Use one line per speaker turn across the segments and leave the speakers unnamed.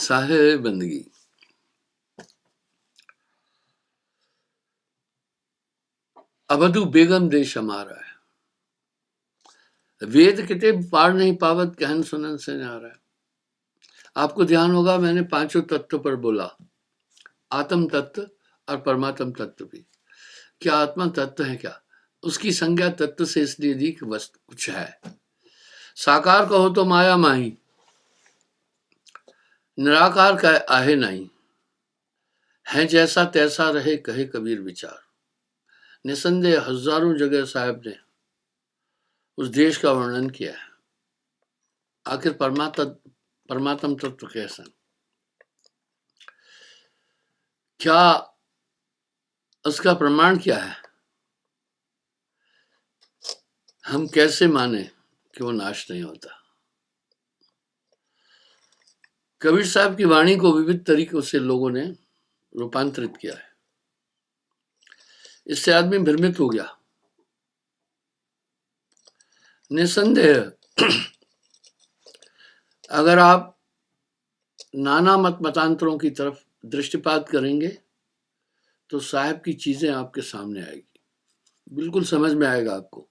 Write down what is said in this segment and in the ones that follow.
साहिब बंदगी। अवधु बेगम देश हमारा है, वेद किते पार नहीं पावत, कहन सुनन से न्यारा है। आपको ध्यान होगा मैंने पांचों तत्व पर बोला, आत्म तत्व और परमात्म तत्व भी। क्या आत्मा तत्व है क्या? उसकी संज्ञा तत्व से इसलिए दी कि वस्तु कुछ है। साकार कहो तो माया माही, निराकार का आहे नहीं, है जैसा तैसा रहे कहे कबीर विचार। निसंदेह हजारों जगह साहब ने उस देश का वर्णन किया है। आखिर परमात्म तत्व कैसा, क्या उसका प्रमाण क्या है? हम कैसे माने कि वो नाश नहीं होता? कबीर साहब की वाणी को विविध तरीकों से लोगों ने रूपांतरित किया है। इससे आदमी भ्रमित हो गया। निसंदेह अगर आप नाना मतांतरों की तरफ दृष्टिपात करेंगे तो साहब की चीजें आपके सामने आएगी, बिल्कुल समझ में आएगा आपको।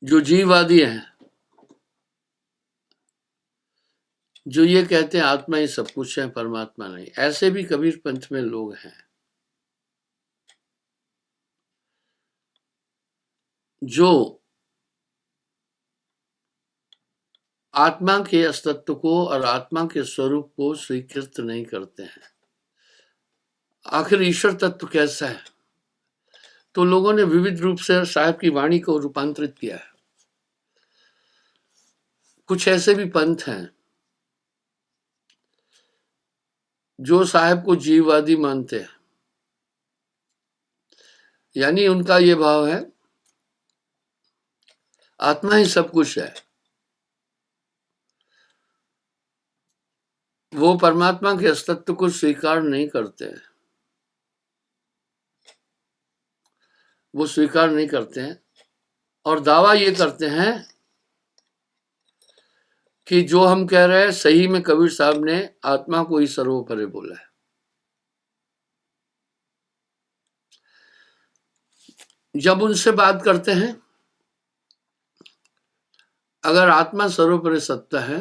जो जीववादी हैं, जो ये कहते हैं आत्मा ही सब कुछ है, परमात्मा नहीं, ऐसे भी कबीर पंथ में लोग हैं जो आत्मा के अस्तित्व को और आत्मा के स्वरूप को स्वीकृत नहीं करते हैं। आखिर ईश्वर तत्व कैसा है? तो लोगों ने विविध रूप से साहब की वाणी को रूपांतरित किया है। कुछ ऐसे भी पंथ हैं जो साहब को जीववादी मानते हैं, यानी उनका ये भाव है आत्मा ही सब कुछ है। वो परमात्मा के अस्तित्व को स्वीकार नहीं करते हैं, वो स्वीकार नहीं करते हैं और दावा ये करते हैं कि जो हम कह रहे हैं सही में कबीर साहब ने आत्मा को ही सर्वोपरि बोला है। जब उनसे बात करते हैं, अगर आत्मा सर्वोपरि सत्य है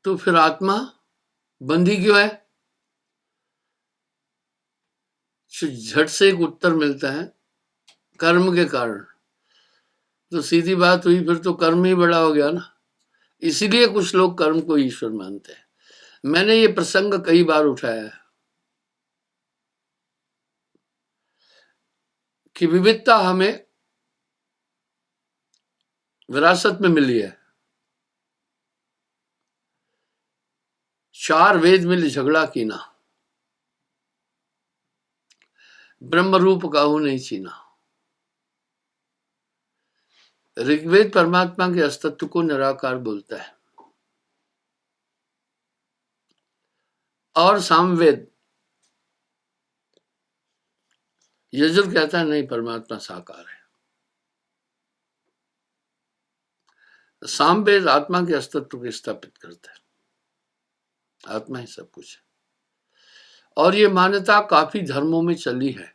तो फिर आत्मा बंधी क्यों है? झट से एक उत्तर मिलता है, कर्म के कारण। तो सीधी बात हुई, फिर तो कर्म ही बड़ा हो गया ना। इसीलिए कुछ लोग कर्म को ईश्वर मानते हैं। मैंने ये प्रसंग कई बार उठाया है कि विविधता हमें विरासत में मिली है। चार वेद मिल झगड़ा कीना, ब्रह्म रूप काहू नहीं चीना। ऋग्वेद परमात्मा के अस्तित्व को निराकार बोलता है और सामवेद यजुर कहता है नहीं, परमात्मा साकार है। सामवेद आत्मा के अस्तित्व को स्थापित करता है, आत्मा ही सब कुछ है। और ये मान्यता काफी धर्मों में चली है।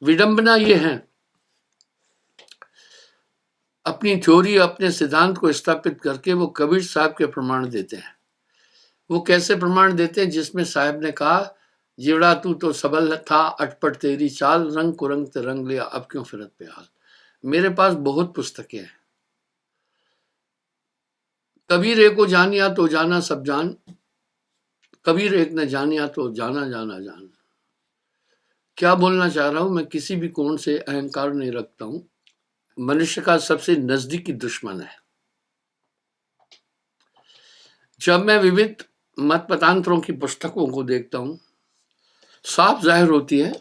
विडंबना ये है, अपनी थ्योरी, अपने सिद्धांत को स्थापित करके वो कबीर साहब के प्रमाण देते हैं। वो कैसे प्रमाण देते हैं? जिसमें साहब ने कहा, जीवड़ा तू तो सबल था, अटपट तेरी चाल, रंग कुरंग ते रंग लिया, अब क्यों फिरत पे हाल। मेरे पास बहुत पुस्तकें हैं। कबीर एक को जानिया तो जाना सब जान, कबीर एक ने जानिया तो जाना जाना जान। क्या बोलना चाह रहा हूं मैं? किसी भी कोण से अहंकार नहीं रखता हूं। मनुष्य का सबसे नजदीकी दुश्मन है। जब मैं विविध मत मतांतरों की पुस्तकों को देखता हूं, साफ जाहिर होती है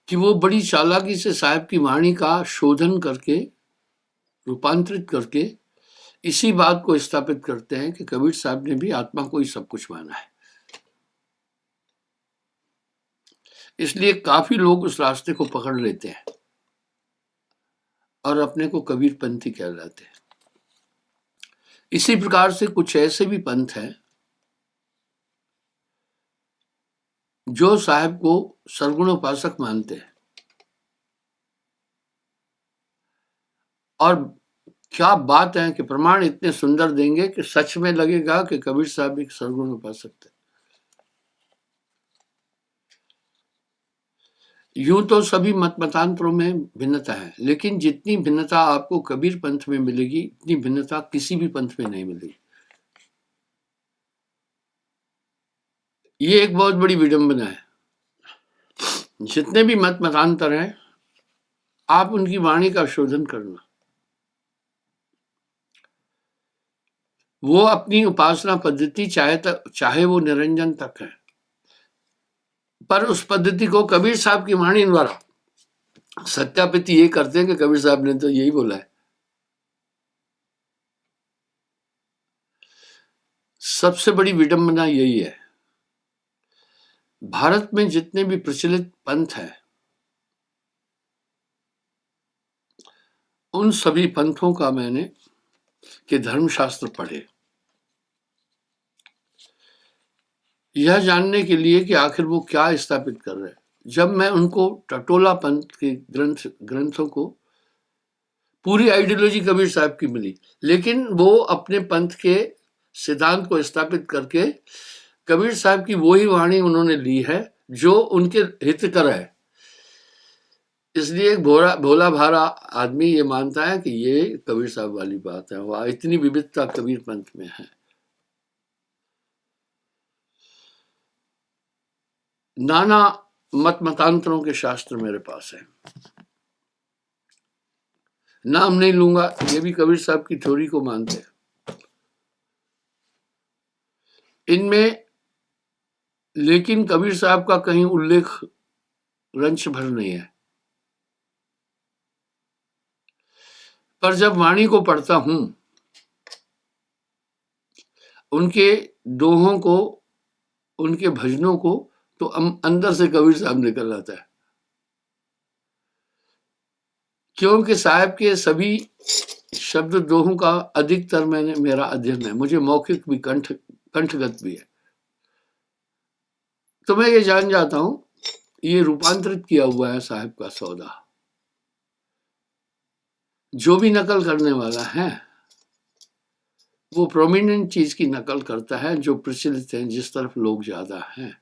कि वो बड़ी चालाकी से साहब की वाणी का शोधन करके, रूपांतरित करके इसी बात को स्थापित करते हैं कि कबीर साहब ने भी आत्मा को ही सब कुछ माना है। इसलिए काफी लोग उस रास्ते को पकड़ लेते हैं और अपने को कबीरपंथी कहलाते हैं। इसी प्रकार से कुछ ऐसे भी पंथ हैं जो साहब को सरगुण उपासक मानते हैं, और क्या बात है कि प्रमाण इतने सुंदर देंगे कि सच में लगेगा कि कबीर साहब एक सरगुण उपासक थे। यूं तो सभी मत मतांतरों में भिन्नता है, लेकिन जितनी भिन्नता आपको कबीर पंथ में मिलेगी इतनी भिन्नता किसी भी पंथ में नहीं मिलेगी। ये एक बहुत बड़ी विडंबना है। जितने भी मत मतांतर हैं, आप उनकी वाणी का शोधन करना। वो अपनी उपासना पद्धति चाहे वो निरंजन तक है, पर उस पद्धति को कबीर साहब की वाणी द्वारा सत्यापित ये करते हैं कि कबीर साहब ने तो यही बोला है। सबसे बड़ी विडंबना यही है। भारत में जितने भी प्रचलित पंथ हैं, उन सभी पंथों का मैंने के धर्मशास्त्र पढ़े, यह जानने के लिए कि आखिर वो क्या स्थापित कर रहे हैं। जब मैं उनको टटोला पंथ के ग्रंथों को, पूरी आइडियोलॉजी कबीर साहब की मिली, लेकिन वो अपने पंथ के सिद्धांत को स्थापित करके कबीर साहब की वही वाणी उन्होंने ली है जो उनके हितकर है। इसलिए एक भोला भाला आदमी ये मानता है कि ये कबीर साहब वाली बात है। वाह, इतनी विविधता कबीर पंथ में है। नाना मत मतांतरों के शास्त्र मेरे पास है, नाम नहीं लूंगा, ये भी कबीर साहब की थ्योरी को मानते हैं। इनमें लेकिन कबीर साहब का कहीं उल्लेख रंच भर नहीं है। पर जब वाणी को पढ़ता हूं, उनके दोहों को, उनके भजनों को, तो अंदर से कबीर साहब निकल आता है। क्योंकि साहब के सभी शब्द दोहों का अधिकतर मेरा अध्ययन है। मुझे मौखिक भी कंठगत भी है, तो मैं ये जान जाता हूं ये रूपांतरित किया हुआ है साहब का सौदा। जो भी नकल करने वाला है वो प्रोमिनेंट चीज की नकल करता है जो प्रचलित है, जिस तरफ लोग ज्यादा हैं।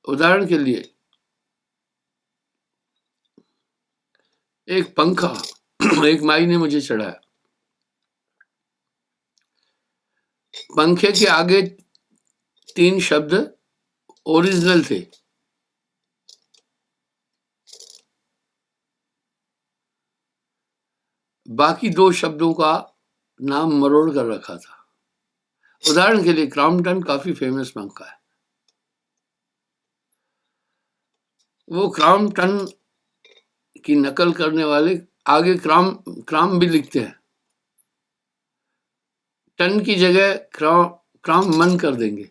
उदाहरण के लिए एक पंखा एक माई ने मुझे चढ़ाया, पंखे के आगे 3 शब्द ओरिजिनल थे, बाकी 2 शब्दों का नाम मरोड़ कर रखा था। उदाहरण के लिए क्रॉम्पटन काफी फेमस पंखा है। वो क्रॉम्पटन की नकल करने वाले आगे क्राम भी लिखते हैं, टन की जगह क्राम मन कर देंगे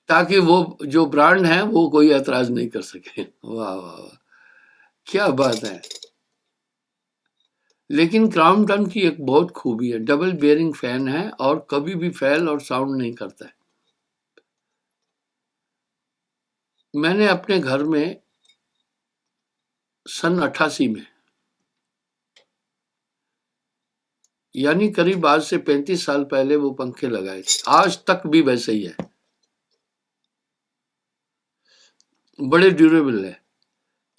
ताकि वो जो ब्रांड है वो कोई ऐतराज नहीं कर सके। वाह वाह वाह, क्या बात है। लेकिन क्रॉम्पटन की एक बहुत खूबी है, डबल बेयरिंग फैन है और कभी भी फैल और साउंड नहीं करता है। मैंने अपने घर में सन 88 में, यानी करीब आज से 35 साल पहले वो पंखे लगाए थे। आज तक भी वैसे ही है, बड़े ड्यूरेबल है।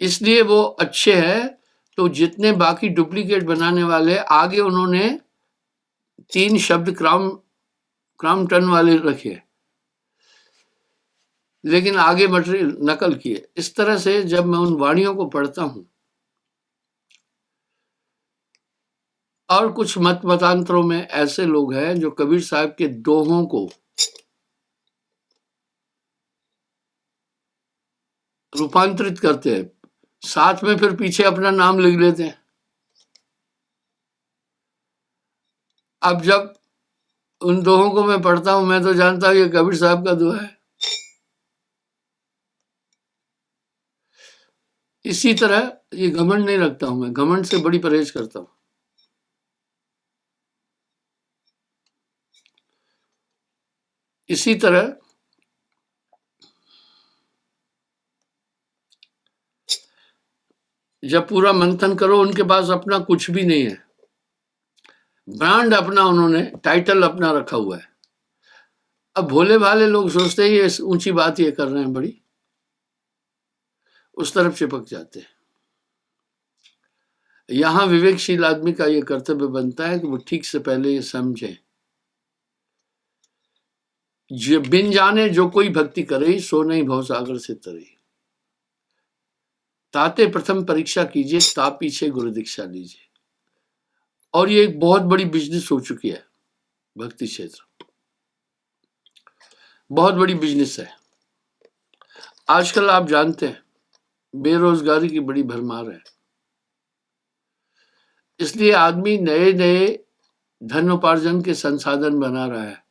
इसलिए वो अच्छे हैं। तो जितने बाकी डुप्लीकेट बनाने वाले आगे उन्होंने 3 शब्द क्रॉम्पटन वाले रखे, लेकिन आगे मटेरियल नकल किए। इस तरह से जब मैं उन वाणियों को पढ़ता हूं, और कुछ मत मतांतरों में ऐसे लोग हैं जो कबीर साहब के दोहों को रूपांतरित करते हैं, साथ में फिर पीछे अपना नाम लिख लेते हैं। अब जब उन दोहों को मैं पढ़ता हूं, मैं तो जानता हूं ये कबीर साहब का दोहा है। इसी तरह ये घमंड नहीं रखता हूं मैं, घमंड से बड़ी परहेज करता हूं। इसी तरह जब पूरा मंथन करो, उनके पास अपना कुछ भी नहीं है, ब्रांड अपना, उन्होंने टाइटल अपना रखा हुआ है। अब भोले भाले लोग सोचते हैं ये ऊंची बात ये कर रहे हैं बड़ी, उस तरफ चिपक जाते हैं। यहां विवेकशील आदमी का ये कर्तव्य बनता है कि वो ठीक से पहले ये समझे, जो बिन जाने जो कोई भक्ति करे, सो नहीं भव सागर से तरे। ताते प्रथम परीक्षा कीजिए, ता पीछे गुरु दीक्षा लीजिए। और ये एक बहुत बड़ी बिजनेस हो चुकी है, भक्ति क्षेत्र बहुत बड़ी बिजनेस है। आजकल आप जानते हैं बेरोजगारी की बड़ी भरमार है, इसलिए आदमी नए नए धन उपार्जन के संसाधन बना रहा है।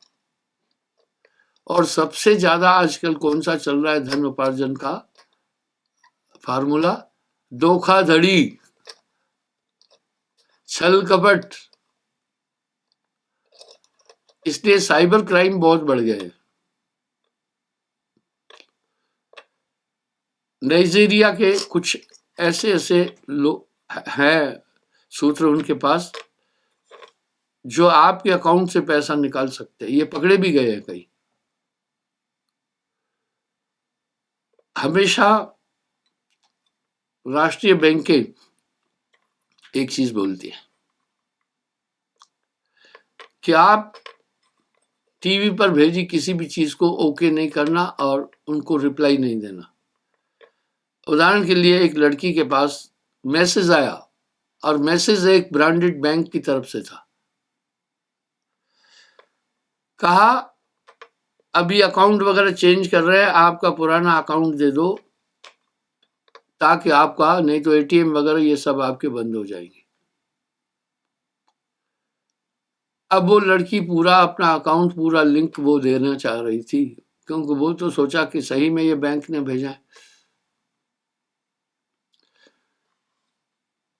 और सबसे ज्यादा आजकल कौन सा चल रहा है धन उपार्जन का फार्मूला? धोखाधड़ी, छल कपट। इसलिए साइबर क्राइम बहुत बढ़ गए हैं। नाइजीरिया के कुछ ऐसे ऐसे लोग हैं, सूत्र उनके पास, जो आपके अकाउंट से पैसा निकाल सकते हैं। ये पकड़े भी गए हैं कई। हमेशा राष्ट्रीय बैंकें एक चीज बोलती है कि आप टीवी पर भेजी किसी भी चीज को ओके नहीं करना और उनको रिप्लाई नहीं देना। उदाहरण के लिए, एक लड़की के पास मैसेज आया और मैसेज एक ब्रांडेड बैंक की तरफ से था। कहा अभी अकाउंट वगैरह चेंज कर रहे हैं, आपका पुराना अकाउंट दे दो ताकि आपका, नहीं तो एटीएम वगैरह ये सब आपके बंद हो जाएंगे। अब वो लड़की पूरा अपना अकाउंट पूरा लिंक वो देना चाह रही थी, क्योंकि वो तो सोचा कि सही में ये बैंक ने भेजा है।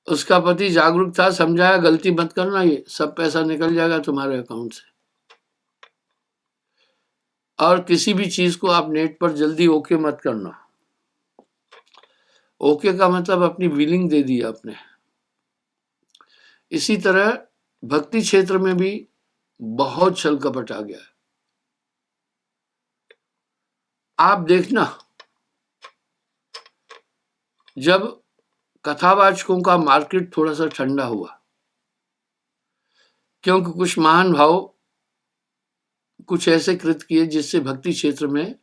उसका पति जागरूक था, समझाया गलती मत करना, ये सब पैसा निकल जाएगा तुम्हारे अकाउंट से। और किसी भी चीज को आप नेट पर जल्दी ओके मत करना। ओके का मतलब अपनी विलिंग दे दी आपने। इसी तरह भक्ति क्षेत्र में भी बहुत छल कपट आ गया है। आप देखना, जब कथावाचकों का मार्केट थोड़ा सा ठंडा हुआ, क्योंकि कुछ महान भाव कुछ ऐसे कृत किए जिससे भक्ति क्षेत्र में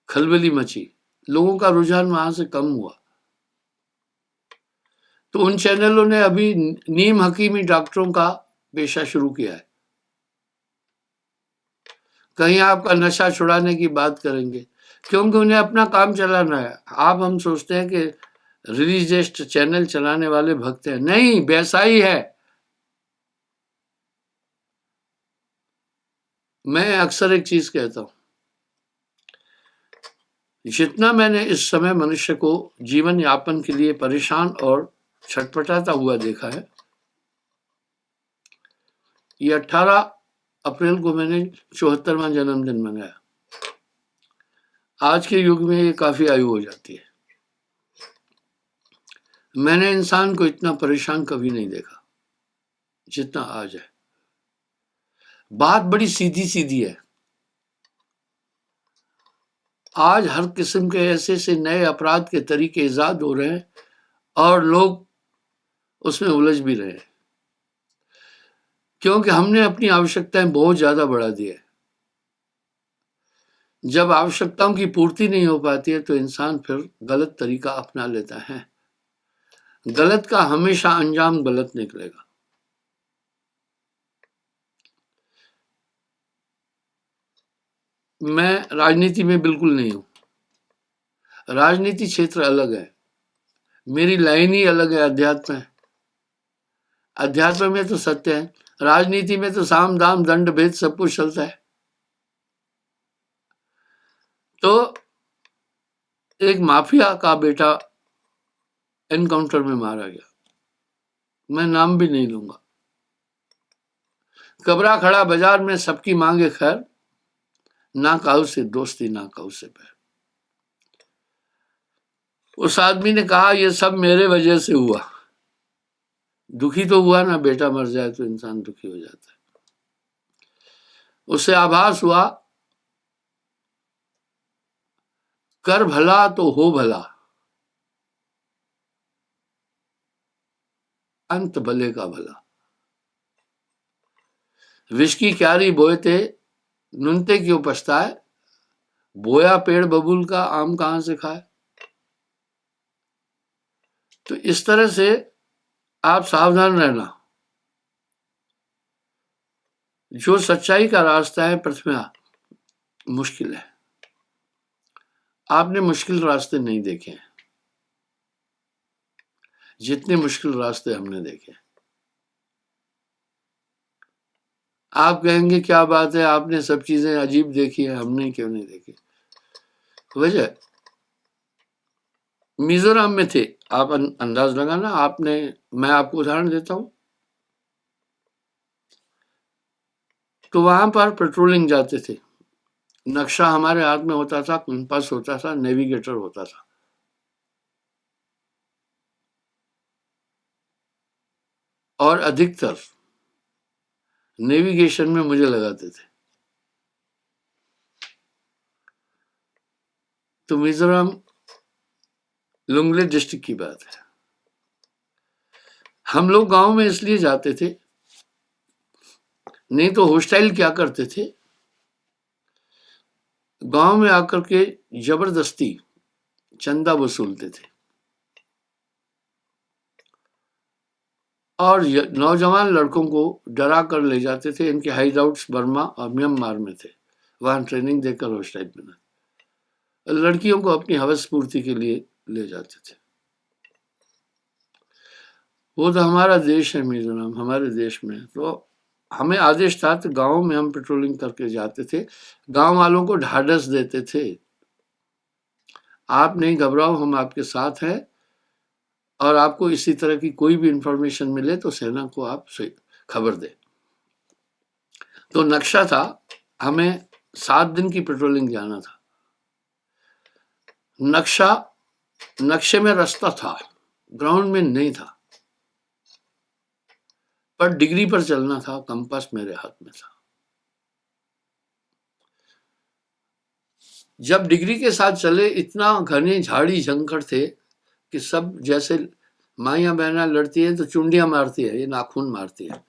खलबली मची, लोगों का रुझान वहां से कम हुआ, तो उन चैनलों ने अभी नीम हकीमी डॉक्टरों का पेशा शुरू किया है। कहीं आपका नशा छुड़ाने की बात करेंगे, क्योंकि उन्हें अपना काम चलाना है। आप हम सोचते हैं कि रिलीजियस चैनल चलाने वाले भक्त हैं, नहीं, वैसा ही है। मैं अक्सर एक चीज कहता हूं, जितना मैंने इस समय मनुष्य को जीवन यापन के लिए परेशान और छटपटाता हुआ देखा है, ये 18 अप्रैल को मैंने 74वां जन्मदिन मनाया। आज के युग में ये काफी आयु हो जाती है। मैंने इंसान को इतना परेशान कभी नहीं देखा जितना आज है। बात बड़ी सीधी सीधी है। आज हर किस्म के ऐसे से नए अपराध के तरीके इजाद हो रहे हैं और लोग उसमें उलझ भी रहे हैं, क्योंकि हमने अपनी आवश्यकताएं बहुत ज्यादा बढ़ा दी है। जब आवश्यकताओं की पूर्ति नहीं हो पाती है तो इंसान फिर गलत तरीका अपना लेता है। गलत का हमेशा अंजाम गलत निकलेगा। मैं राजनीति में बिल्कुल नहीं हूं। राजनीति क्षेत्र अलग है, मेरी लाइन ही अलग है। अध्यात्म है, अध्यात्म में तो सत्य है, राजनीति में तो साम दाम दंड भेद सब कुछ चलता है। तो एक माफिया का बेटा एनकाउंटर में मारा गया। मैं नाम भी नहीं लूंगा। कबरा खड़ा बाजार में सबकी मांगे खैर, ना काऊ से दोस्ती ना काऊ से बैर। उस आदमी ने कहा ये सब मेरे वजह से हुआ। दुखी तो हुआ ना, बेटा मर जाए तो इंसान दुखी हो जाता है। उससे आभास हुआ कर भला तो हो भला, अंत भले का भला। विष की क्यारी बोए थे, नुनते क्यों पछताए, बोया पेड़ बबूल का आम कहां से खाए। तो इस तरह से आप सावधान रहना। जो सच्चाई का रास्ता है प्रथमा मुश्किल है। आपने मुश्किल रास्ते नहीं देखे हैं जितने मुश्किल रास्ते हमने देखे। आप कहेंगे क्या बात है, आपने सब चीजें अजीब देखी है, हमने क्यों नहीं देखी। वजह मिजोरम में थे, आप अंदाज लगाना। आपने, मैं आपको उदाहरण देता हूं। तो वहां पर पेट्रोलिंग जाते थे, नक्शा हमारे हाथ में होता था, कंपास होता था, नेविगेटर होता था। और अधिकतर नेविगेशन में मुझे लगाते थे। तो मिजोरम लुंगले डिस्ट्रिक्ट की बात है। हम लोग गांव में इसलिए जाते थे, नहीं तो हॉस्टाइल क्या करते थे, गांव में आकर के जबरदस्ती चंदा वसूलते थे। और नौजवान लड़कों को डरा कर ले जाते थे। इनके हाइड आउट्स बर्मा और म्यांमार में थे, वहां ट्रेनिंग देकर हॉस्टाइल बना। लड़कियों को अपनी हवस पूर्ति के लिए ले जाते थे। वो तो हमारा देश है मिजोरम, हमारे देश में। तो हमें आदेश था, तो गांव में हम पेट्रोलिंग करके जाते थे। गांव वालों को ढाढ़स देते थे, आप नहीं घबराओ, हम आपके साथ हैं। और आपको इसी तरह की कोई भी इंफॉर्मेशन मिले तो सेना को आप खबर दें। तो नक्शा था, हमें 7 दिन की पेट्रोलिंग जाना था। नक्शे में रास्ता था, ग्राउंड में नहीं था। पर डिग्री पर चलना था, कंपास मेरे हाथ में था। जब डिग्री के साथ चले, इतना घने झाड़ी झंखड़ थे कि सब जैसे माइया बहना लड़ती है तो चुंडियां मारती है, ये नाखून मारती है,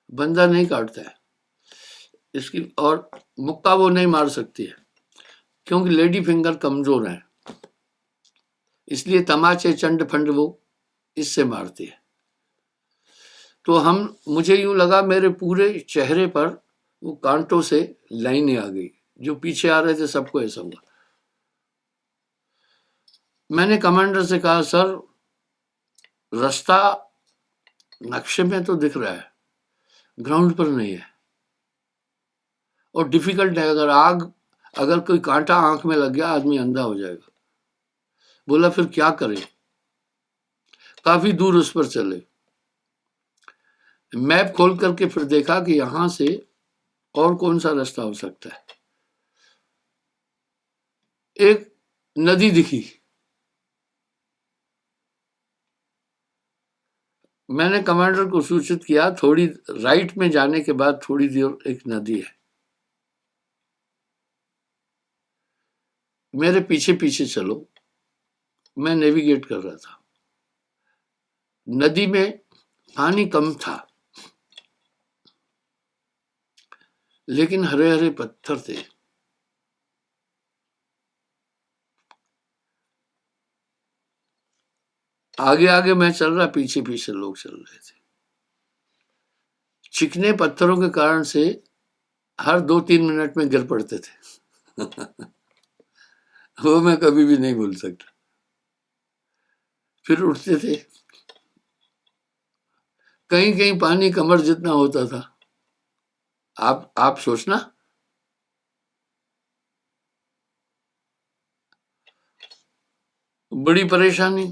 बंदा नहीं काटता है इसकी। और मुक्का वो नहीं मार सकती है क्योंकि लेडी फिंगर कमजोर है, इसलिए तमाचे चंड फंड वो इससे मारती है। तो मुझे यूं लगा मेरे पूरे चेहरे पर वो कांटों से लाइनें आ गई। जो पीछे आ रहे थे सबको ऐसा हुआ। मैंने कमांडर से कहा, सर रास्ता नक्शे में तो दिख रहा है, ग्राउंड पर नहीं है और डिफिकल्ट है। अगर कोई कांटा आंख में लग गया आदमी अंधा हो जाएगा। बोला फिर क्या करें। काफी दूर उस पर चले, मैप खोल करके फिर देखा कि यहां से और कौन सा रास्ता हो सकता है। एक नदी दिखी, मैंने कमांडर को सूचित किया, थोड़ी राइट में जाने के बाद थोड़ी दूर एक नदी है, मेरे पीछे पीछे चलो। मैं नेविगेट कर रहा था। नदी में पानी कम था लेकिन हरे हरे पत्थर थे। आगे आगे मैं चल रहा, पीछे पीछे लोग चल रहे थे। चिकने पत्थरों के कारण से हर 2-3 मिनट में गिर पड़ते थे। वो मैं कभी भी नहीं भूल सकता। फिर उठते थे, कहीं कहीं पानी कमर जितना होता था। आप सोचना, बड़ी परेशानी।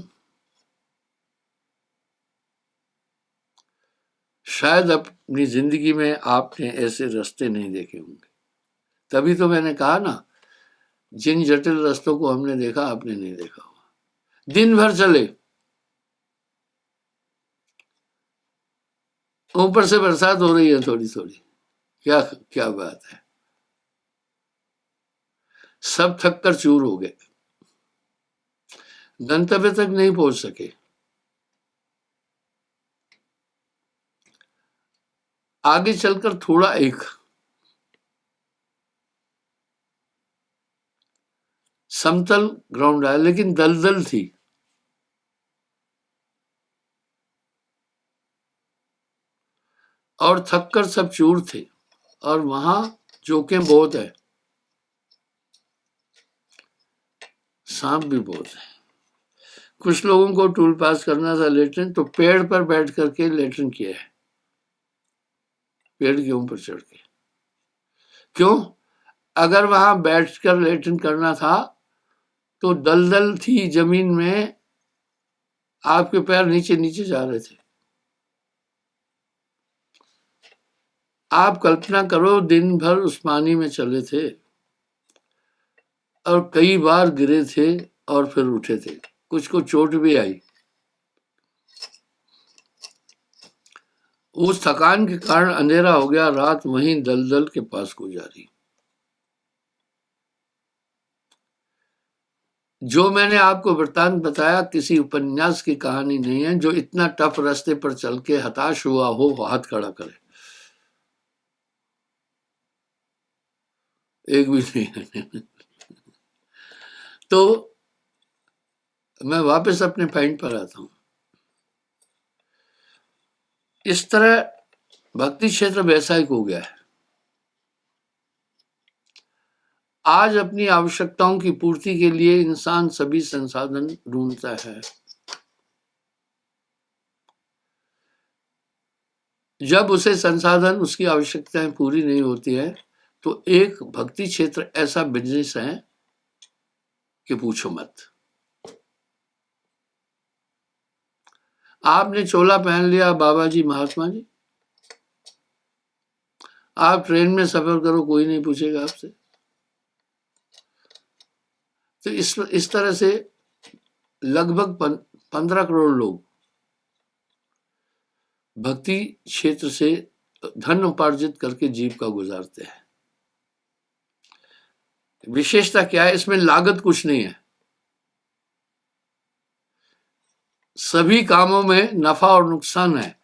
शायद अपनी जिंदगी में आपने ऐसे रास्ते नहीं देखे होंगे। तभी तो मैंने कहा ना, जिन जटिल रास्तों को हमने देखा आपने नहीं देखा होगा। दिन भर चले, ऊपर से बरसात हो रही है थोड़ी थोड़ी, क्या क्या बात है। सब थक कर चूर हो गए, गंतव्य तक नहीं पहुंच सके। आगे चलकर थोड़ा एक समतल ग्राउंड आया, लेकिन दलदल थी। और थक कर सब चूर थे, और वहां जोखिम बहुत है, सांप भी बहुत है। कुछ लोगों को टूल पास करना था लेटरिन, तो पेड़ पर बैठ करके लेटरिन किया है, पेड़ के ऊपर चढ़ के। क्यों? अगर वहां बैठकर लेटरिन करना था तो दलदल थी जमीन में, आपके पैर नीचे नीचे जा रहे थे। आप कल्पना करो, दिन भर उस पानी में चले थे और कई बार गिरे थे और फिर उठे थे, कुछ को चोट भी आई। उस थकान के कारण अंधेरा हो गया, रात वहीं दलदल के पास गुजारी। जो मैंने आपको वृत्तांत बताया किसी उपन्यास की कहानी नहीं है। जो इतना टफ रास्ते पर चल के हताश हुआ हो, हाथ खड़ा करे। एक भी नहीं है। तो मैं वापस अपने पॉइंट पर आता हूं। इस तरह भक्ति क्षेत्र व्यावसायिक हो गया है। आज अपनी आवश्यकताओं की पूर्ति के लिए इंसान सभी संसाधन ढूंढता है। जब उसे संसाधन, उसकी आवश्यकताएं पूरी नहीं होती है, तो एक भक्ति क्षेत्र ऐसा बिजनेस है कि पूछो मत। आपने चोला पहन लिया, बाबा जी महात्मा जी, आप ट्रेन में सफर करो, कोई नहीं पूछेगा आपसे। तो इस तरह से लगभग 15 करोड़ लोग भक्ति क्षेत्र से धन उपार्जित करके जीविका गुजारते हैं। विशेषता क्या है? इसमें लागत कुछ नहीं है। सभी कामों में नफा और नुकसान है।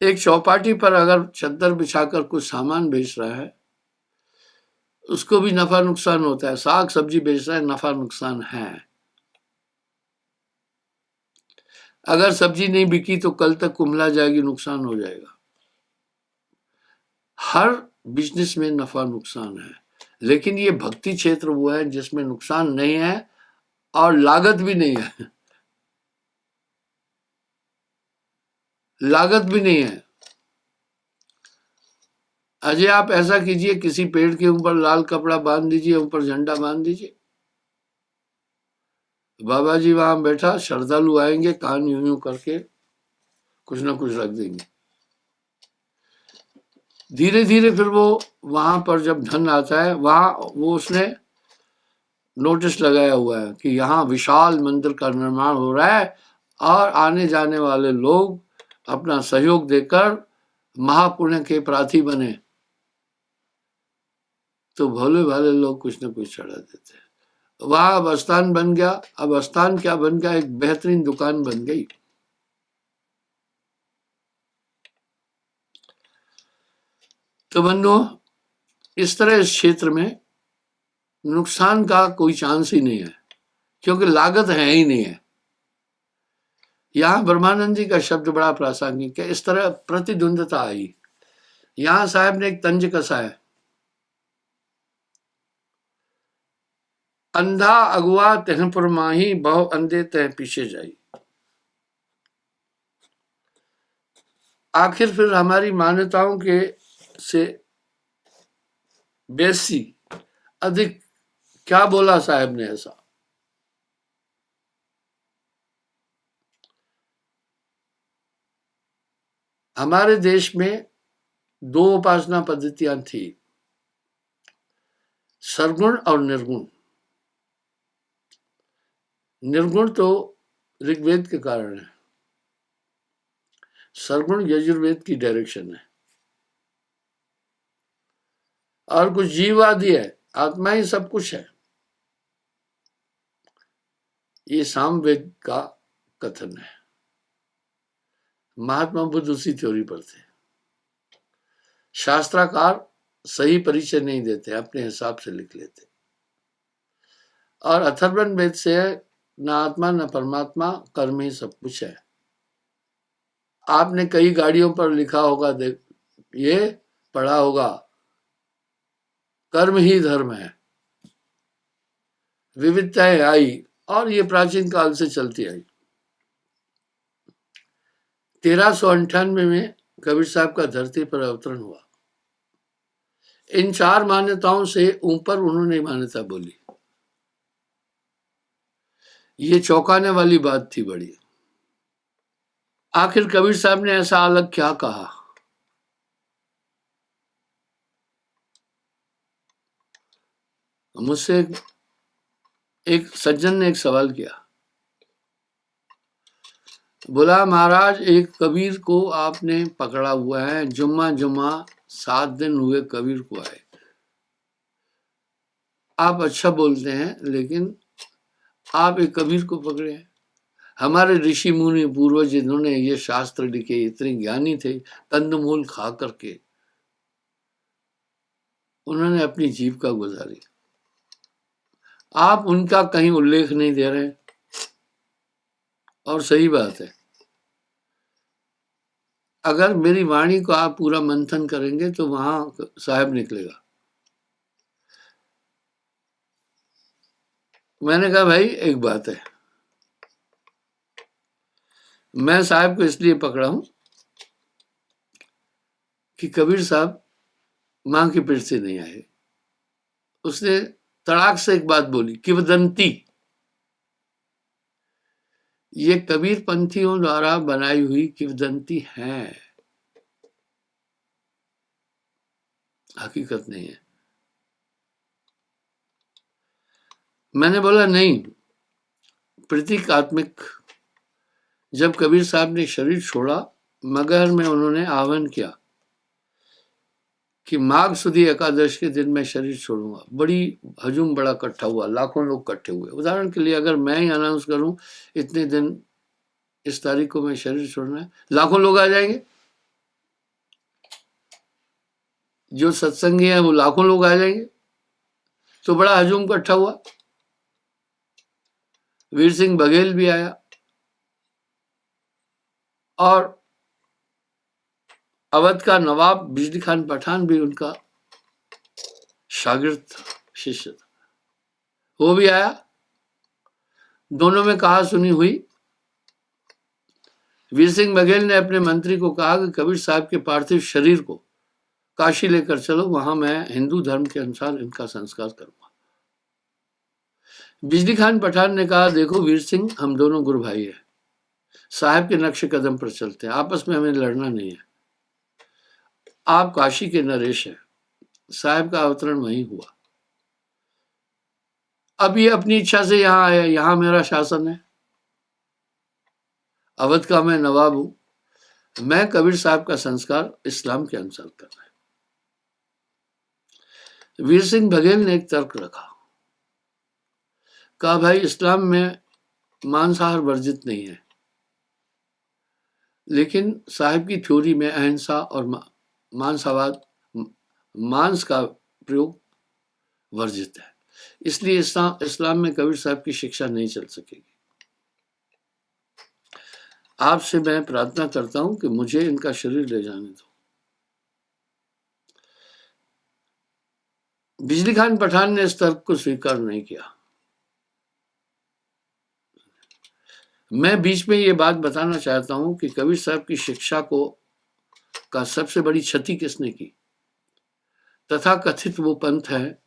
एक चौपाटी पर अगर चद्दर बिछाकर कुछ सामान बेच रहा है, उसको भी नफा नुकसान होता है। साग सब्जी बेच रहा है, नफा नुकसान है। अगर सब्जी नहीं बिकी तो कल तक कुम्हला जाएगी, नुकसान हो जाएगा। हर बिजनेस में नफा नुकसान है, लेकिन ये भक्ति क्षेत्र वो है जिसमें नुकसान नहीं है और लागत भी नहीं है। लागत भी नहीं है। अजय, आप ऐसा कीजिए, किसी पेड़ के ऊपर लाल कपड़ा बांध दीजिए, ऊपर झंडा बांध दीजिए। बाबा जी वहां बैठा, श्रद्धालु आएंगे, कान यूं यूं करके कुछ ना कुछ रख देंगे। धीरे धीरे फिर वो वहां पर जब धन आता है, वहां वो उसने नोटिस लगाया हुआ है कि यहाँ विशाल मंदिर का निर्माण हो रहा है और आने जाने वाले लोग अपना सहयोग देकर महापुण्य के प्रार्थी बने। तो भोले भाले लोग कुछ न कुछ चढ़ा देते हैं। वहां अब स्थान बन गया। अब स्थान क्या बन गया? एक बेहतरीन दुकान बन गई। तो बंधुओं, इस तरह इस क्षेत्र में नुकसान का कोई चांस ही नहीं है, क्योंकि लागत है ही नहीं है। यहाँ ब्रह्मानंद जी का शब्द बड़ा प्रासंगिक है। इस तरह प्रतिद्वंदता आई। यहाँ साहब ने एक तंज कसा है, अंधा अगुआ तह पुरमाही, बहु अंधे तह पीछे जाई। आखिर फिर हमारी मान्यताओं के से बेसी अधिक क्या बोला साहब ने ऐसा? हमारे देश में दो उपासना पद्धतियां थी, सरगुण और निर्गुण। निर्गुण तो ऋग्वेद के कारण है, सरगुण यजुर्वेद की डायरेक्शन है। और कुछ जीववादी है, आत्मा ही सब कुछ है, ये सामवेद का कथन है। महात्मा बुद्ध उसी थ्योरी पर थे। शास्त्राकार सही परिचय नहीं देते, अपने हिसाब से लिख लेते। और अथर्वण वेद से न आत्मा न परमात्मा, कर्म ही सब कुछ है। आपने कई गाड़ियों पर लिखा होगा, देख ये पढ़ा होगा, कर्म ही धर्म है। विविधताएं आई और ये प्राचीन काल से चलती आई। 1398 में कबीर साहब का धरती पर अवतरण हुआ। इन चार मान्यताओं से ऊपर उन्होंने मान्यता बोली। ये चौंकाने वाली बात थी बड़ी। आखिर कबीर साहब ने ऐसा अलग क्या कहा? मुझसे एक सज्जन ने एक सवाल किया, बोला महाराज एक कबीर को आपने पकड़ा हुआ है, जुम्मा जुम्मा 7 दिन हुए कबीर को आए। आप अच्छा बोलते हैं, लेकिन आप एक कबीर को पकड़े हैं। हमारे ऋषि मुनि पूर्वज जिन्होंने ये शास्त्र लिखे, इतने ज्ञानी थे, कंदमूल खा करके उन्होंने अपनी जीविका गुजारी। आप उनका कहीं उल्लेख नहीं दे रहे। और सही बात है, अगर मेरी वाणी को आप पूरा मंथन करेंगे तो वहां साहब निकलेगा। मैंने कहा भाई एक बात है, मैं साहब को इसलिए पकड़ा हूं कि कबीर साहब मां की पेट से नहीं आए। उसने तड़ाक से एक बात बोली, किवदंती। ये कबीर पंथियों द्वारा बनाई हुई किवदंती है, हकीकत नहीं है। मैंने बोला नहीं, प्रतीकात्मक। जब कबीर साहब ने शरीर छोड़ा, मगहर में उन्होंने आह्वान किया कि माघ सुदी एकादश के दिन मैं शरीर छोड़ूंगा। बड़ी हजूम बड़ा इकट्ठा हुआ, लाखों लोग इकट्ठे हुए। उदाहरण के लिए अगर मैं ही अनाउंस करूं इतने दिन इस तारीख को मैं शरीर छोड़ना है, लाखों लोग आ जाएंगे। जो सत्संगी है वो लाखों लोग आ जाएंगे। तो बड़ा हजूम इकट्ठा हुआ। वीर सिंह बघेल भी आया और अवध का नवाब बिजली खान पठान भी उनका शागिर्द शिष्य था, वो भी आया। दोनों में कहा सुनी हुई। वीर सिंह बघेल ने अपने मंत्री को कहा कि कबीर साहब के पार्थिव शरीर को काशी लेकर चलो, वहां मैं हिंदू धर्म के अनुसार इनका संस्कार करूंगा। बिजली खान पठान ने कहा, देखो वीर सिंह, हम दोनों गुरु भाई हैं, साहब के नक्शे कदम पर चलते हैं, आपस में हमें लड़ना नहीं है। आप काशी के नरेश हैं, साहब का अवतरण वहीं हुआ। अब ये अपनी इच्छा से यहाँ आया, यहाँ मेरा शासन है, अवध का मैं नवाब हूं, मैं कबीर साहब का संस्कार इस्लाम के अनुसार करना है। वीर सिंह बघेल ने एक तर्क रखा, कहा भाई इस्लाम में मांसाहार वर्जित नहीं है, लेकिन साहिब की थ्योरी में अहिंसा और मांसावाद, मांस का प्रयोग वर्जित है, इसलिए इस्लाम में कबीर साहब की शिक्षा नहीं चल सकेगी। आपसे मैं प्रार्थना करता हूं कि मुझे इनका शरीर ले जाने दो। बिजली खान पठान ने इस तर्क को स्वीकार नहीं किया। मैं बीच में ये बात बताना चाहता हूं कि कबीर साहब की शिक्षा को का सबसे बड़ी क्षति किसने की? तथा कथित वो पंथ है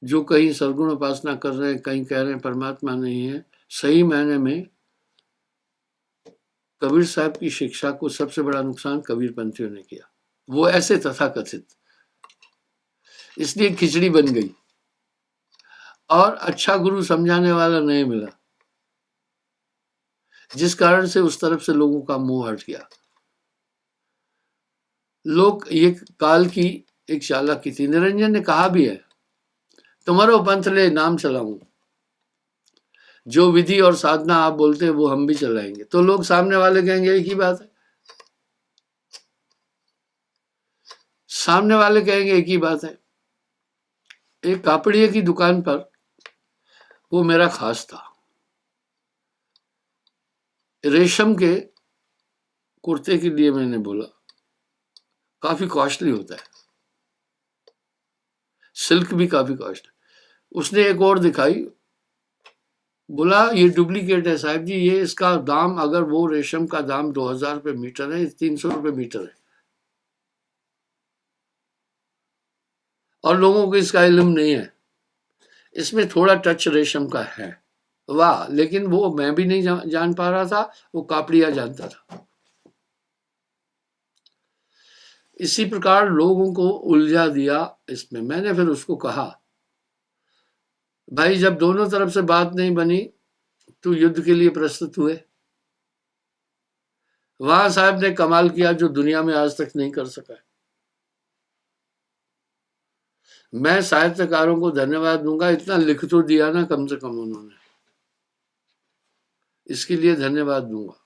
जो कहीं सरगुण उपासना कर रहे हैं, कहीं कह रहे हैं परमात्मा नहीं है। सही मायने में कबीर साहब की शिक्षा को सबसे बड़ा नुकसान कबीर पंथियों ने किया। वो ऐसे तथाकथित, इसलिए खिचड़ी बन गई और अच्छा गुरु समझाने वाला नहीं मिला, जिस कारण से उस तरफ से लोगों का मुंह हट गया। लोग ये काल की एक चालाकी थी। निरंजन ने कहा भी है, तुम्हारो पंथ ले नाम चलाऊं, जो विधि और साधना आप बोलते हैं वो हम भी चलाएंगे। तो लोग सामने वाले कहेंगे एक ही बात है, सामने वाले कहेंगे एक ही बात है। एक कापड़िए की दुकान पर, वो मेरा खास था, रेशम के कुर्ते के लिए मैंने बोला, काफी कॉस्टली होता है, सिल्क भी काफी कॉस्टली। उसने एक और दिखाई, बोला ये डुप्लीकेट है साहब जी, ये इसका दाम, अगर वो रेशम का दाम 2000 रुपये मीटर है, 300 रुपये मीटर है। और लोगों को इसका इल्म नहीं है, इसमें थोड़ा टच रेशम का है, वाह, लेकिन वो मैं भी नहीं जान पा रहा था, वो कापड़िया जानता था। इसी प्रकार लोगों को उलझा दिया इसमें। मैंने फिर उसको कहा, भाई जब दोनों तरफ से बात नहीं बनी तो युद्ध के लिए प्रस्तुत हुए। वहां साहब ने कमाल किया जो दुनिया में आज तक नहीं कर सका। मैं साहित्यकारों को धन्यवाद दूंगा, इतना लिख तो दिया ना कम से कम उन्होंने, इसके लिए धन्यवाद दूंगा।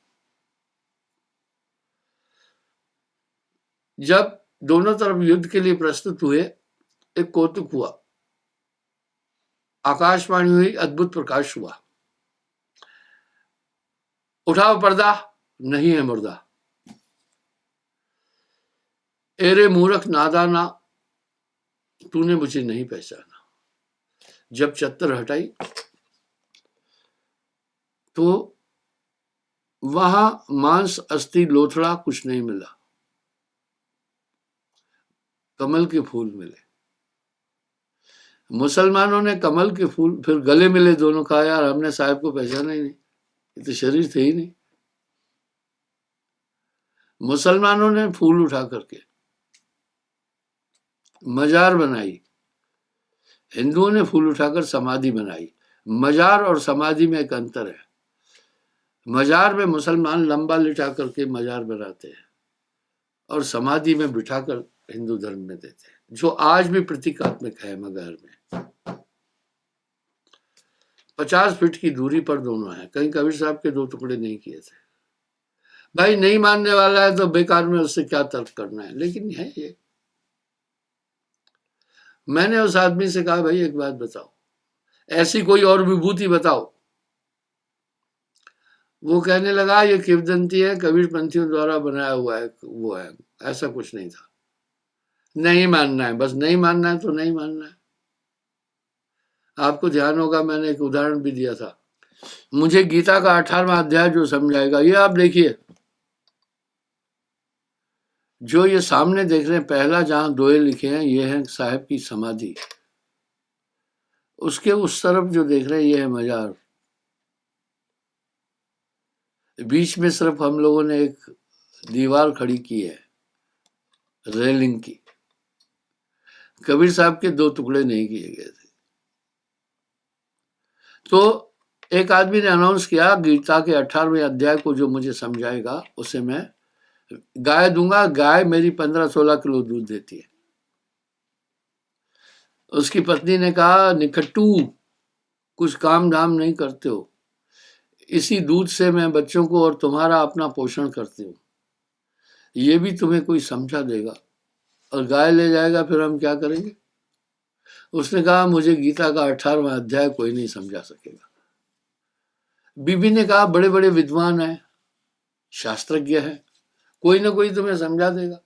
जब दोनों तरफ युद्ध के लिए प्रस्तुत हुए, एक कौतुक हुआ, आकाशवाणी हुई, अद्भुत प्रकाश हुआ, उठाओ पर्दा, नहीं है मुर्दा, एरे मूर्ख नादाना, तूने मुझे नहीं पहचाना। जब चत्तर हटाई तो वहां मांस अस्थि लोथड़ा कुछ नहीं मिला, कमल के फूल मिले। मुसलमानों ने कमल के फूल, फिर गले मिले दोनों, कहा यार हमने साहब को पहचाना ही नहीं, ये तो शरीर थे ही नहीं। मुसलमानों ने फूल उठा करके मजार बनाई, हिंदुओं ने फूल उठाकर समाधि बनाई। मजार और समाधि में एक अंतर है। मजार में मुसलमान लंबा लिटा करके मजार बनाते हैं और समाधि में बिठाकर हिंदू धर्म में देते हैं, जो आज भी प्रतीकात्मक है। मगर में 50 फीट की दूरी पर दोनों हैं। कहीं कबीर साहब के दो टुकड़े नहीं किए थे। भाई नहीं मानने वाला है तो बेकार में उससे क्या तर्क करना है, लेकिन है ये। मैंने उस आदमी से कहा, भाई एक बात बताओ, ऐसी कोई और विभूति बताओ। वो कहने लगा ये किंवदंती है, कबीर पंथियों द्वारा बनाया हुआ है, वो है, ऐसा कुछ नहीं था। नहीं मानना है, बस नहीं मानना है तो नहीं मानना है। आपको ध्यान होगा मैंने एक उदाहरण भी दिया था। मुझे गीता का 18वां अध्याय जो समझाएगा, ये आप देखिए, जो ये सामने देख रहे हैं, पहला जहां दोहे लिखे हैं ये है साहब की समाधि, उसके उस तरफ जो देख रहे हैं ये है मजार। बीच में सिर्फ हम लोगों ने एक दीवार खड़ी की है रेलिंग की, कबीर साहब के दो टुकड़े नहीं किए गए थे। तो एक आदमी ने अनाउंस किया, गीता के 18वें अध्याय को जो मुझे समझाएगा उसे मैं गाय दूंगा। गाय मेरी 15-16 किलो दूध देती है। उसकी पत्नी ने कहा, निकट्टू कुछ काम धाम नहीं करते हो, इसी दूध से मैं बच्चों को और तुम्हारा अपना पोषण करती हूँ, ये भी तुम्हें कोई समझा देगा और गाय ले जाएगा, फिर हम क्या करेंगे। उसने कहा, मुझे गीता का 18वां अध्याय कोई नहीं समझा सकेगा। बीबी ने कहा, बड़े बड़े विद्वान हैं, शास्त्रज्ञ हैं, कोई ना कोई तुम्हें समझा देगा।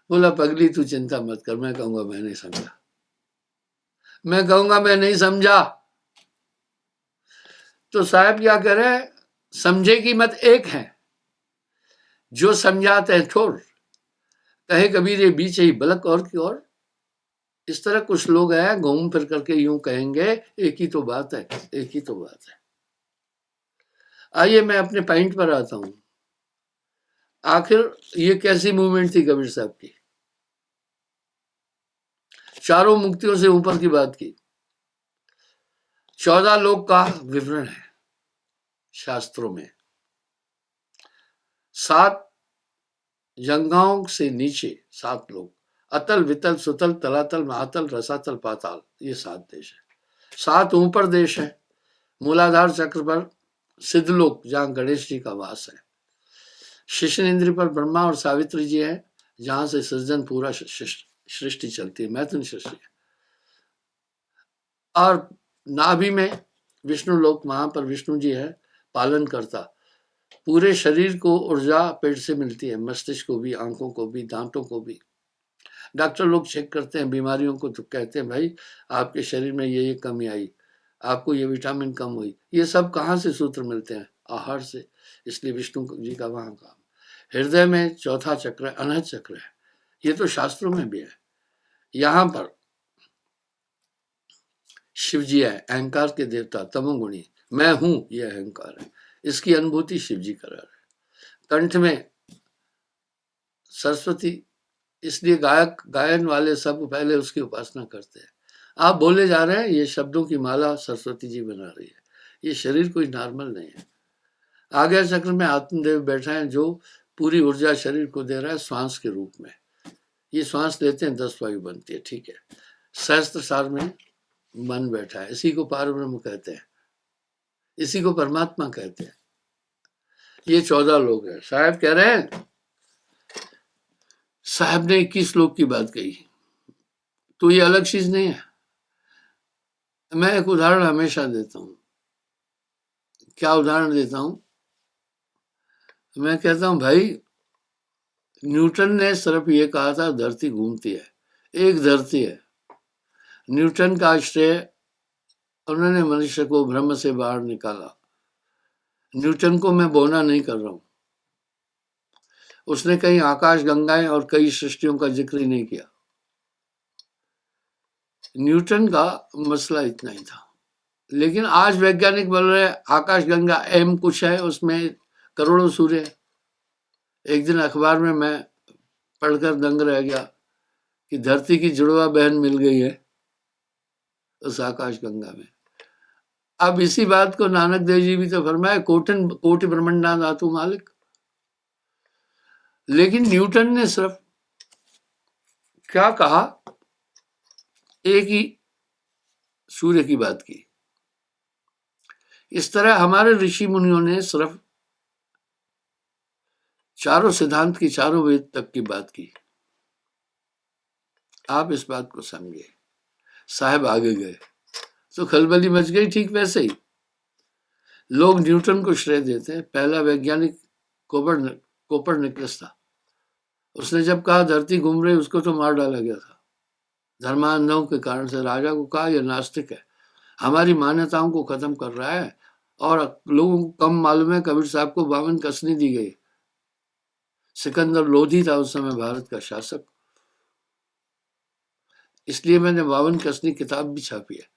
बोला, पगली तू चिंता मत कर, मैं कहूंगा मैं नहीं समझा, मैं कहूंगा मैं नहीं समझा। तो साहब क्या कह रहे हैं, समझे की मत एक है, जो समझाते हैं ठोर, कहे कबीर ये बीच ही बलक और की और। इस तरह कुछ लोग हैं, घूम फिर करके यूं कहेंगे एक ही तो बात है, एक ही तो बात है। आइए मैं अपने पॉइंट पर आता हूं। आखिर ये कैसी मूवमेंट थी कबीर साहब की? चारों मुक्तियों से ऊपर की बात की। 14 लोक का विवरण है शास्त्रों में। 7 जंगाओं से नीचे 7 लोग, अतल वितल सुतल तलातल महातल रसातल पाताल, ये 7 देश है। 7 ऊपर देश है। मूलाधार चक्र पर सिद्धलोक, जहां गणेश जी का वास है। शिशन इंद्र पर ब्रह्मा और सावित्री जी है, जहां से सृजन पूरा सृष्टि चलती है, मैथुन सृष्टि। और नाभि में विष्णु लोक, वहां पर विष्णु जी है पालन करता। पूरे शरीर को ऊर्जा पेट से मिलती है, मस्तिष्क को भी, आंखों को भी, दांतों को भी। डॉक्टर लोग चेक करते हैं बीमारियों को, तो कहते हैं भाई आपके शरीर में ये कमी आई, आपको ये विटामिन कम हुई। ये सब कहाँ से सूत्र मिलते हैं? आहार से। इसलिए विष्णु जी का वहां काम। हृदय में चौथा चक्र अनहद चक्र है, ये तो शास्त्रों में भी है। यहाँ पर शिव जी है, अहंकार के देवता, तमोगुणी। मैं हूं, ये अहंकार है, इसकी अनुभूति शिव जी करा रहे। कंठ में सरस्वती, इसलिए गायक गायन वाले सब पहले उसकी उपासना करते हैं। आप बोले जा रहे हैं, ये शब्दों की माला सरस्वती जी बना रही है। ये शरीर कोई नॉर्मल नहीं है। आगे चक्र में आत्मदेव बैठा है, जो पूरी ऊर्जा शरीर को दे रहा है श्वास के रूप में। ये श्वास लेते हैं 10 वायु बनती है, ठीक है। सहस्त्र सार में मन बैठा है, इसी को पारब्रह्म कहते हैं, इसी को परमात्मा कहते हैं। ये 14 लोग हैं। साहब कह रहे हैं, साहब ने 21 लोग की बात कही, तो ये अलग चीज नहीं है। मैं एक उदाहरण हमेशा देता हूं। क्या उदाहरण देता हूं? मैं कहता हूं भाई, न्यूटन ने सिर्फ ये कहा था धरती घूमती है, एक धरती है। न्यूटन का श्रेय, उन्होंने मनुष्य को ब्रह्म से बाहर निकाला। न्यूटन को मैं बोना नहीं कर रहा हूं। उसने कहीं आकाश गंगाएं और कई सृष्टियों का जिक्र ही नहीं किया। न्यूटन का मसला इतना ही था। लेकिन आज वैज्ञानिक बोल रहे हैं आकाश गंगा एम कुछ है, उसमें करोड़ों सूर्य है। एक दिन अखबार में मैं पढ़कर दंग रह गया कि धरती की जुड़वा बहन मिल गई है उस आकाश गंगा में। अब इसी बात को नानक देव जी भी तो फरमाए, कोटन कोटि ब्रह्मंडा धातु मालिक। लेकिन न्यूटन ने सिर्फ क्या कहा, एक ही सूर्य की बात की। इस तरह हमारे ऋषि मुनियों ने सिर्फ चारों सिद्धांत की, चारों वेद तक की बात की। आप इस बात को समझिए। साहब आगे गए तो खलबली मच गई। ठीक वैसे ही लोग न्यूटन को श्रेय देते हैं। पहला वैज्ञानिक कोपरनिकस था। उसने जब कहा धरती घूम रही, उसको तो मार डाला गया था धर्मांधों के कारण से। राजा को कहा यह नास्तिक है, हमारी मान्यताओं को खत्म कर रहा है। और लोगों को कम मालूम है, कबीर साहब को 52 कसनी दी गई। सिकंदर लोधी था उस समय भारत का शासक, इसलिए मैंने 52 कसनी किताब भी छापी है।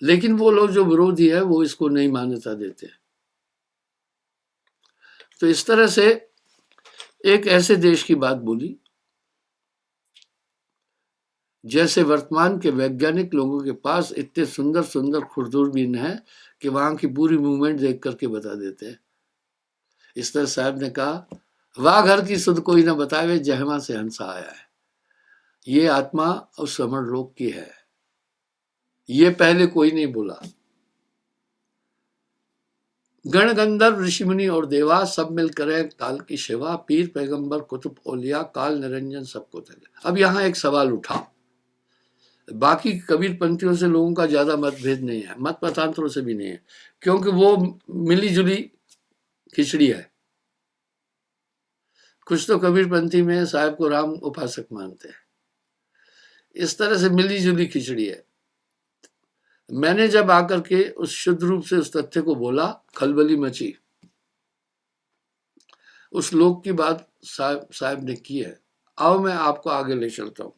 लेकिन वो लोग जो विरोधी है वो इसको नहीं मान्यता देते। तो इस तरह से एक ऐसे देश की बात बोली जैसे वर्तमान के वैज्ञानिक लोगों के पास इतने सुंदर सुंदर खुरदूरबीन है कि वहां की पूरी मूवमेंट देख करके बता देते हैं। इस तरह साहब ने कहा, वाह घर की सुध कोई ना बतावे, जहमा से हंसा आया है। ये आत्मा उस समर लोक की है, ये पहले कोई नहीं बोला। गण गंधर्व ऋषि मुनि और देवा सब मिल करें काल की सेवा, पीर पैगंबर कुतुब औलिया काल निरंजन सबको तले। अब यहाँ एक सवाल उठा, बाकी कबीर पंथियों से लोगों का ज्यादा मतभेद नहीं है, मत मतांतरों से भी नहीं है, क्योंकि वो मिली जुली खिचड़ी है। कुछ तो कबीर पंथी में साहब को राम उपासक मानते हैं। इस तरह से मिली जुली खिचड़ी है। मैंने जब आकर के उस शुद्ध रूप से उस तथ्य को बोला, खलबली मची। उस लोक की बात साहब ने की है। आओ मैं आपको आगे ले चलता हूं।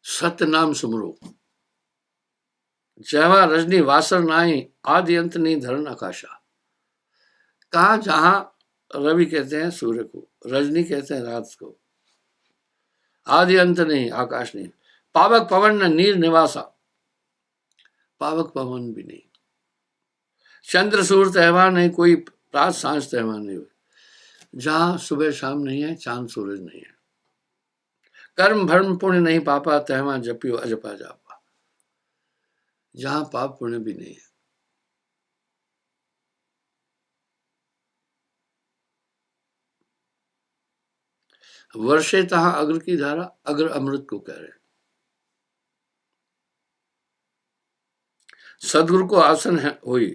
सत्य नाम सुमरो, जयवा रजनी वासर नाई, आदि अंत नहीं धरन आकाशा। कहा जहां रवि कहते हैं सूर्य को, रजनी कहते हैं रात को, आदि अंत नहीं, आकाश नहीं, पावक पवन न नीर निवासा, पावक पवन भी नहीं, चंद्र सूर्य त्योहार नहीं, कोई रात सांझ त्योहार नहीं हुई, जहां सुबह शाम नहीं है, चांद सूरज नहीं है, कर्म भर्म पुण्य नहीं पापा, त्योहार जपियो अजपा जापा, जहां पाप पुण्य भी नहीं है। वर्षे तहा अग्र की धारा, अग्र अमृत को कह रहे हैं। सदगुरु को आसन है हुई,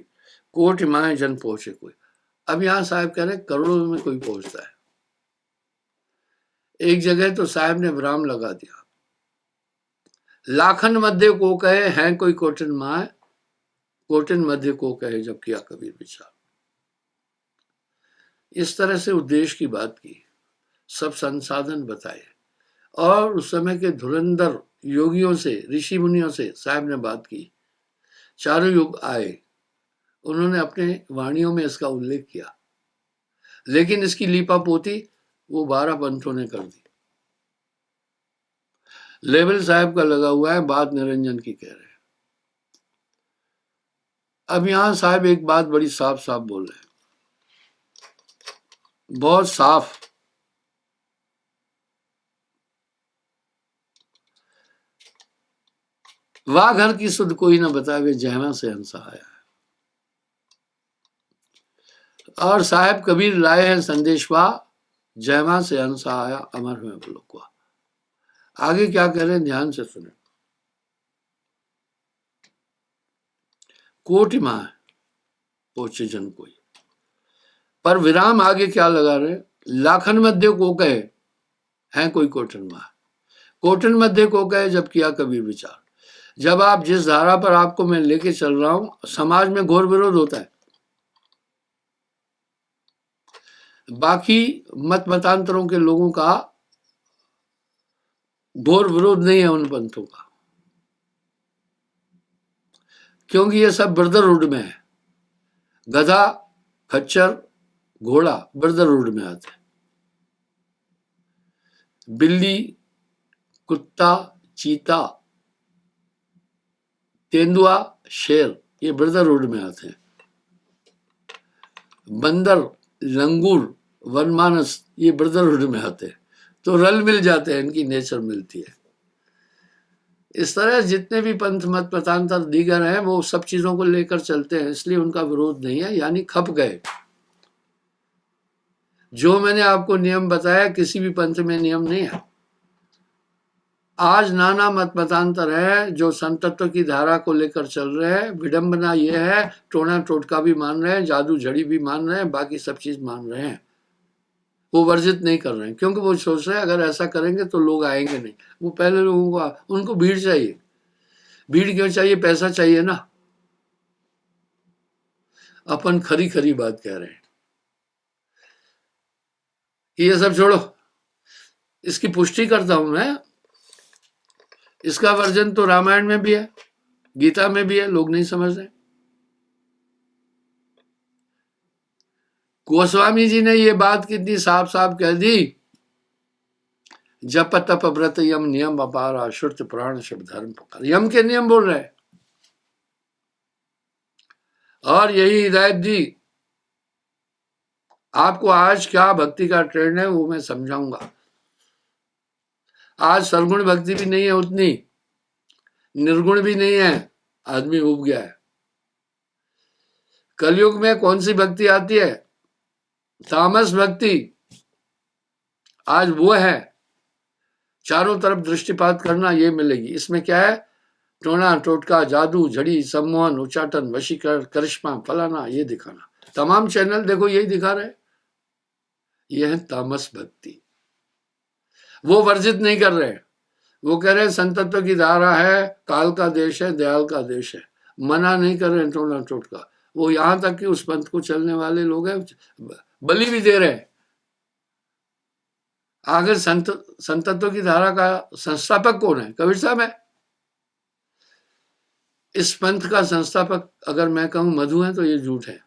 कोटि माए जन पहुंचे कोई। अब यहां साहब कह रहे हैं करोड़ों में कोई पहुंचता है। एक जगह तो साहब ने विराम लगा दिया, लाखन मध्य को कहे हैं कोई कोटिन माए, कोटिन मध्य को कहे जब किया कबीर विचार। इस तरह से उद्देश्य की बात की, सब संसाधन बताए, और उस समय के धुरंधर योगियों से, ऋषि मुनियों से साहब ने बात की। चारों युग आए, उन्होंने अपने वाणियों में इसका उल्लेख किया, लेकिन इसकी लीपा पोती वो 12 पंथों ने कर दी। लेवल साहब का लगा हुआ है, बात निरंजन की कह रहे हैं। अब यहां साहब एक बात बड़ी साफ साफ बोल रहे हैं, बहुत साफ। वाह घर की सुध कोई ना बतावे, जहवा से हंसा आया है। और साहब कबीर लाए हैं संदेशवा, जहवा से हंसा आया अमर में बुलुकवा। आगे क्या कह रहे हैं ध्यान से सुने। कोटि माँ पहुंचे जन कोई, पर विराम आगे क्या लगा रहे, लाखन मध्य को कहे हैं कोई कोटन माँ, कोटन मध्य को कहे जब किया कबीर विचार। जब आप जिस धारा पर आपको मैं लेके चल रहा हूं, समाज में घोर विरोध होता है, बाकी मत मतांतरों के लोगों का घोर विरोध नहीं है उन पंथों का, क्योंकि ये सब ब्रदरहुड में है। गधा, खच्चर, घोड़ा ब्रदरहुड में आते हैं। बिल्ली, कुत्ता, चीता, तेंदुआ, शेर ये ब्रदरहुड में आते हैं। बंदर, लंगूर, वनमानस ये ब्रदरहुड में आते हैं। तो रल मिल जाते हैं, इनकी नेचर मिलती है। इस तरह जितने भी पंथ मत मतांतर दीगर हैं वो सब चीजों को लेकर चलते हैं, इसलिए उनका विरोध नहीं है, यानी खप गए। जो मैंने आपको नियम बताया, किसी भी पंथ में नियम नहीं है। आज नाना मत मतांतर है जो संतत्व की धारा को लेकर चल रहे हैं। विडंबना यह है, टोना टोटका भी मान रहे हैं, जादू झड़ी भी मान रहे हैं, बाकी सब चीज मान रहे हैं। वो वर्जित नहीं कर रहे हैं, क्योंकि वो सोच रहे हैं अगर ऐसा करेंगे तो लोग आएंगे नहीं। वो पहले लोगों को, उनको भीड़ चाहिए। भीड़ क्यों चाहिए? पैसा चाहिए ना। अपन खरी खरी बात कह रहे हैं। ये सब छोड़ो, इसकी पुष्टि करता हूं मैं। इसका वर्जन तो रामायण में भी है, गीता में भी है, लोग नहीं समझ रहे। गोस्वामी जी ने ये बात कितनी साफ साफ कह दी, जप तप व्रत यम नियम अपारा, श्रुत पुराण शुभ धर्म पुकार। यम के नियम बोल रहे हैं और यही हिदायत दी। आपको आज क्या भक्ति का ट्रेंड है वो मैं समझाऊंगा। आज सरगुण भक्ति भी नहीं है उतनी, निर्गुण भी नहीं है, आदमी उब गया है। कलयुग में कौन सी भक्ति आती है? तामस भक्ति। आज वो है, चारों तरफ दृष्टिपात करना, ये मिलेगी। इसमें क्या है? टोना टोटका, जादू झड़ी, सम्मोहन, उच्चाटन, वशीकरण, करिश्मा, फलाना, ये दिखाना। तमाम चैनल देखो यही दिखा रहे। ये है तामस भक्ति। वो वर्जित नहीं कर रहे, वो कह रहे हैं संतत्व की धारा है, काल का देश है, दयाल का देश है। मना नहीं कर रहे हैं टोना टोटका। वो यहां तक कि उस पंथ को चलने वाले लोग हैं, बलि भी दे रहे हैं। आखिर संतत्व की धारा का संस्थापक कौन है? कबीर साहब है। इस पंथ का संस्थापक अगर मैं कहूं मधु है तो ये झूठ है।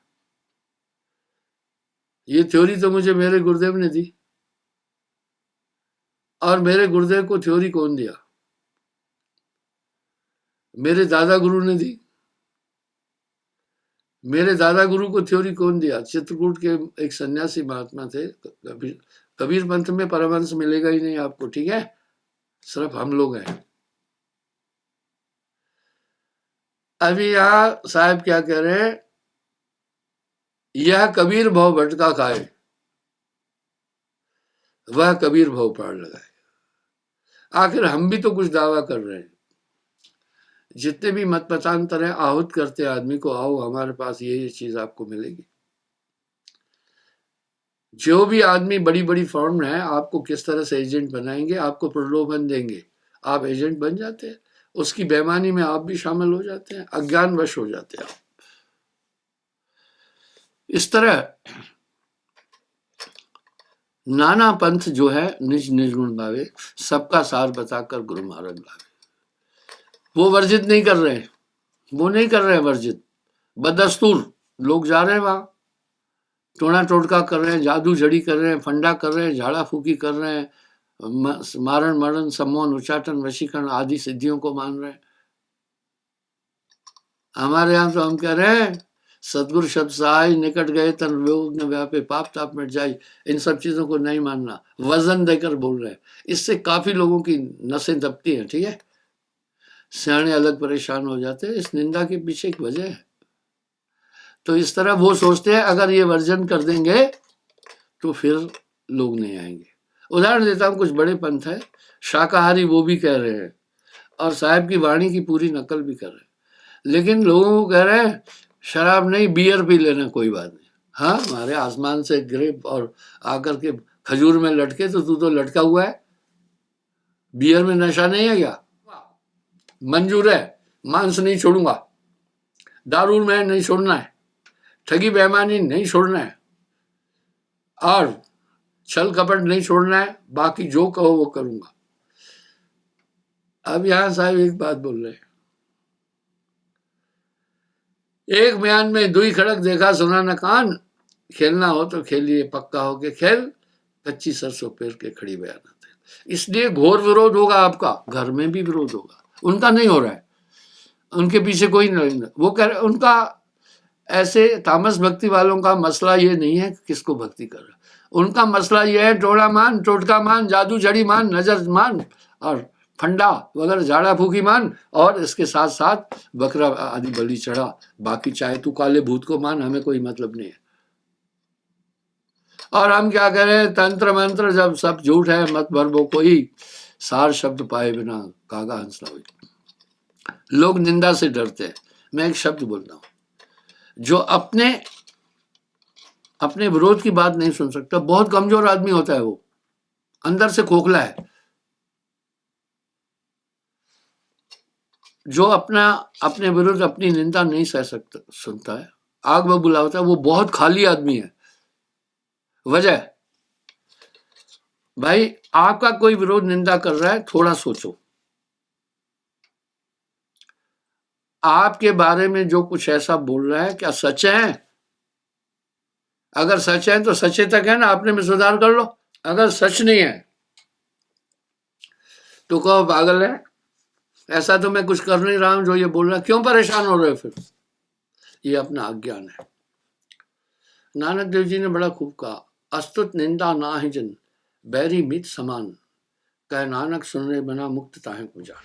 ये थ्योरी तो मुझे मेरे गुरुदेव ने दी, और मेरे गुरुदेव को थ्योरी कौन दिया? मेरे दादा गुरु ने दी। मेरे दादा गुरु को थ्योरी कौन दिया? चित्रकूट के एक सन्यासी महात्मा थे, कबीर पंथ में परमहंस मिलेगा ही नहीं आपको, ठीक है, सिर्फ हम लोग हैं। अभी यहाँ साहब क्या कह रहे हैं, यह कबीर भव भटका खाए, वह कबीर भव पार लगाए। आखिर हम भी तो कुछ दावा कर रहे हैं। जितने भी मत मतांतर है, आहूत करते आदमी को, आओ हमारे पास ये चीज आपको मिलेगी। जो भी आदमी बड़ी बड़ी फर्म है, आपको किस तरह से एजेंट बनाएंगे, आपको प्रलोभन देंगे, आप एजेंट बन जाते हैं, उसकी बेईमानी में आप भी शामिल हो जाते हैं, अज्ञानवश हो जाते हैं आप। इस तरह नाना पंथ जो है निज निज गुण भावे, सबका सार बताकर गुरु महाराज लावे। वो वर्जित नहीं कर रहे हैं, वो नहीं कर रहे हैं वर्जित, बदस्तूर लोग जा रहे हैं वहां, टोना टोटका कर रहे हैं, जादू जड़ी कर रहे हैं, फंडा कर रहे हैं, झाड़ा फूकी कर रहे हैं, मारण मरण सम्मोहन उच्चाटन वशीकरण आदि सिद्धियों को मान रहे हैं। हमारे यहाँ तो हम कह रहे हैं सदगुरु शब्द सहाय, निकट गए तन रोग न व्यापे, पाप ताप मिट जाए। इन सब चीजों को नहीं मानना, वजन देकर बोल रहे हैं, इससे काफी लोगों की नसें दबती हैं, ठीक है, सियाने अलग परेशान हो जाते हैं। इस निंदा के पीछे एक वजह है। तो इस तरह वो सोचते हैं अगर ये वर्जन कर देंगे तो फिर लोग नहीं आएंगे। उदाहरण देता हूँ, कुछ बड़े पंथ है शाकाहारी, वो भी कह रहे हैं और साहब की वाणी की पूरी नकल भी कर रहे हैं, लेकिन लोगों को कह रहे हैं शराब नहीं, बियर पी लेना, कोई बात नहीं। हाँ, हमारे आसमान से गिरे और आकर के खजूर में लटके तो तू तो लटका हुआ है, बियर में नशा नहीं है क्या? मंजूर है, मांस नहीं छोड़ूंगा, दारू में नहीं छोड़ना है, ठगी बेईमानी नहीं छोड़ना है, और छल कपट नहीं छोड़ना है, बाकी जो कहो वो करूंगा। अब यहां साहब एक बात बोल रहे हैं, एक बयान में दुई खड़क देखा सुना न कान, खेलना हो तो खेलिए पक्का हो के खेल, कच्ची सरसों पेर के खड़ी बयान आते। इसलिए घोर विरोध होगा आपका, घर में भी विरोध होगा। उनका नहीं हो रहा है, उनके पीछे कोई नहीं, वो कह रहे उनका ऐसे तामस भक्ति वालों का मसला ये नहीं है किसको भक्ति कर रहा, उनका मसला ये है टोड़ा मान, टोटका मान, जादू जड़ी मान, नजर मान और फंडा वगैरह झाड़ा फूकी मान, और इसके साथ साथ बकरा आदि बलि चढ़ा, बाकी चाहे तू काले भूत को मान, हमें कोई मतलब नहीं है। और हम क्या करें, तंत्र मंत्र जब सब झूठ है, मत भरबो कोई, सार शब्द पाए बिना कागा हंस ना हुई। लोग निंदा से डरते हैं। मैं एक शब्द बोलता हूं, जो अपने विरोध की बात नहीं सुन सकता, बहुत कमजोर आदमी होता है, वो अंदर से खोखला है। जो अपने विरुद्ध अपनी निंदा नहीं सह सकता, सुनता है, आग में बुलाता है, वो बहुत खाली आदमी है। वजह भाई, आपका कोई विरोध निंदा कर रहा है, थोड़ा सोचो, आपके बारे में जो कुछ ऐसा बोल रहा है क्या सच है? अगर सच है तो सच्चे तक है ना, अपने में सुधार कर लो। अगर सच नहीं है तो कहो पागल है, ऐसा तो मैं कुछ कर नहीं रहा हूं जो ये बोल रहा है, क्यों परेशान हो रहे हो फिर? ये अपना अज्ञान है। नानक देव जी ने बड़ा खूब कहा, अस्तुत निंदा ना ही जन, बैरी मित समान, कह नानक सुनने बना मुक्त ताहे को जान।